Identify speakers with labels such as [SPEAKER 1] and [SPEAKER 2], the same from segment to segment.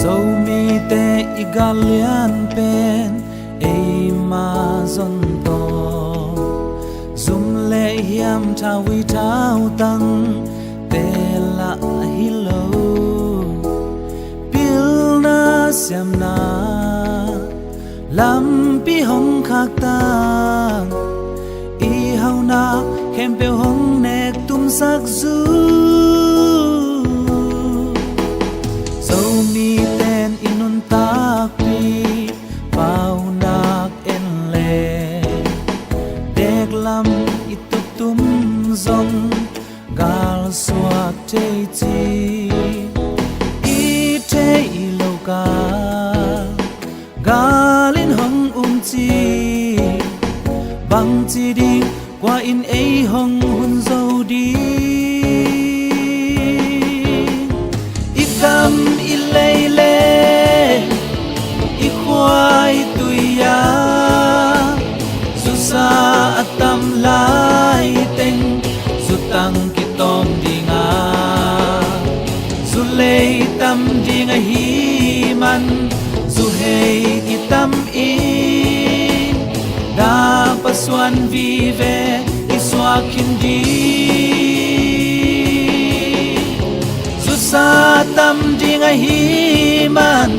[SPEAKER 1] so mi te igalian pen ei ma zon to zum le hiam thawi thau tang te la hilo pil na siam na lam pi hong khak tang i hau na khem pe hong nek tum sak zu so mi ten inun tak pi pau nak en le dek lam itup tum zong gal suak te chi i te i lo ka galin hong chi bang chi đi qua in ấy hong hun dâu đi ít cam ít lê lê ít khoai tui ya dù sa tâm lai tên dù tăng ki tom đi nga dù lê tâm đi nga hi man dù hey ki tâm in da pasuan vive iswakin di dù sa tâm đi nga hi man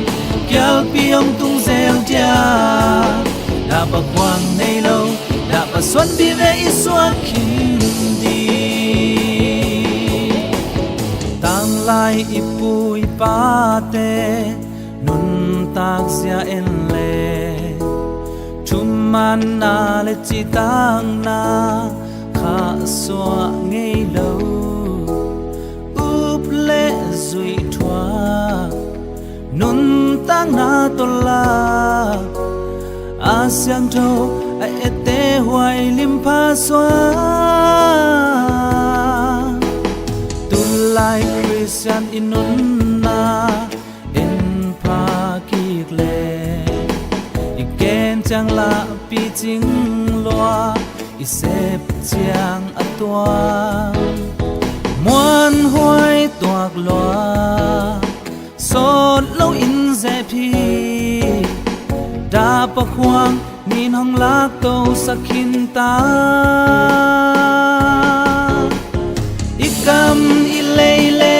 [SPEAKER 1] kyal piong tung zel dia da pa kwang nei lo da pasuan vive iswakin di tang lai ipui pa te nun tak sia en le chuman na le chi tang na kha swa ngei lo up le zui thwa nun tang na to la a siang tho a ete huai lim pha swa tu lai Christian inun na in pha ki le chẳng là pi chính loa isep chiang atwa muan hoai tuak loa sot lo in ze phi da pa khoang nin hong lak to sakhin ta ikam ilele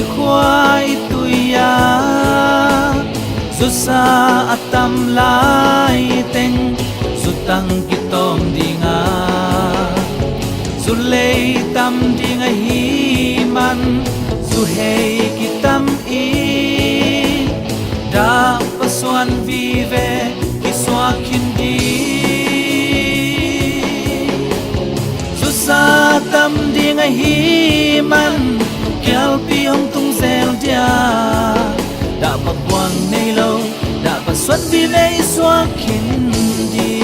[SPEAKER 1] ikhwai tuya dù sa atam lai teng dù tăng ki tom đi nga dù lei tâm đi nga hi man dù hey ki tâm i da pasuan vive ki swakin di dù sa tâm đi nga hi man kyal pi hong tung zel dia đã pa quang nei lo đã pa xuất vi nei xóa kín đi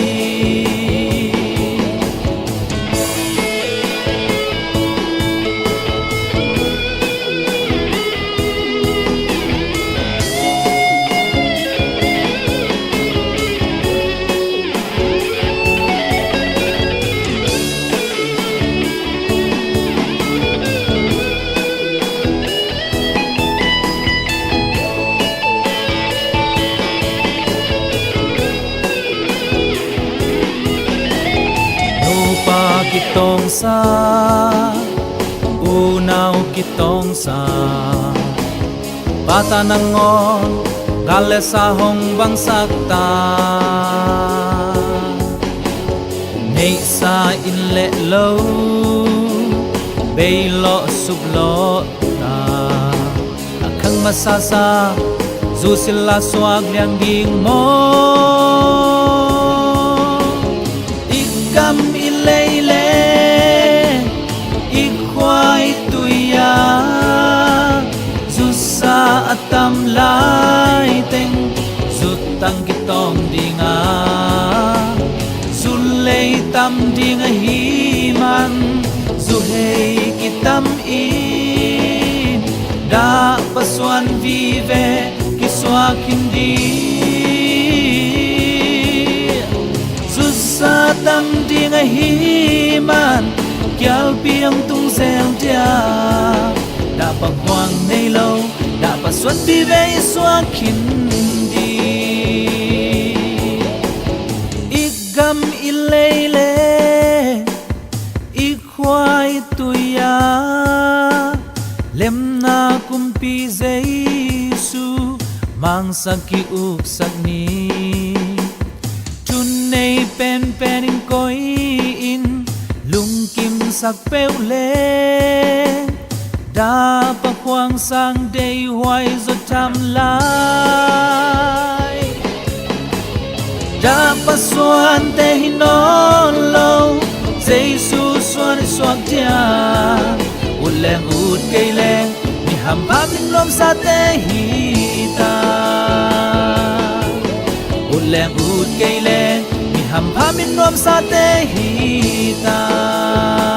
[SPEAKER 1] kitong sa unaw kitong sa bata nangon gale sa hong bang sakta nei sa in le lo bay lo sub lo ta akhang masasa zu sila swag liang ging mo ikam ilele ikhwai tuya zu sa atam lai teng zu tang kitong dinga zu lei tam dinga hi man zu hei kitam in da pasuan vive kiswa kindi zu sa tam dinga hi man kyal piang tung zel dia da pa quang nei lo da pa xuân bi về xóa kín đi ít gam ít lê lê ít khoai tui ya lem na kumpi Giêsu mang sakki uk sakni chun nei pen pen in koi in lung kim sak peu le da pa khoang sang day hoài zo tham lai da pa xuan te hi non lo Giêsu xuan xoak tia ut leng ut cây leng mi ham ba min lom sa te hi ta ut leng ut cây leng mi ham ba min lom sa te hi ta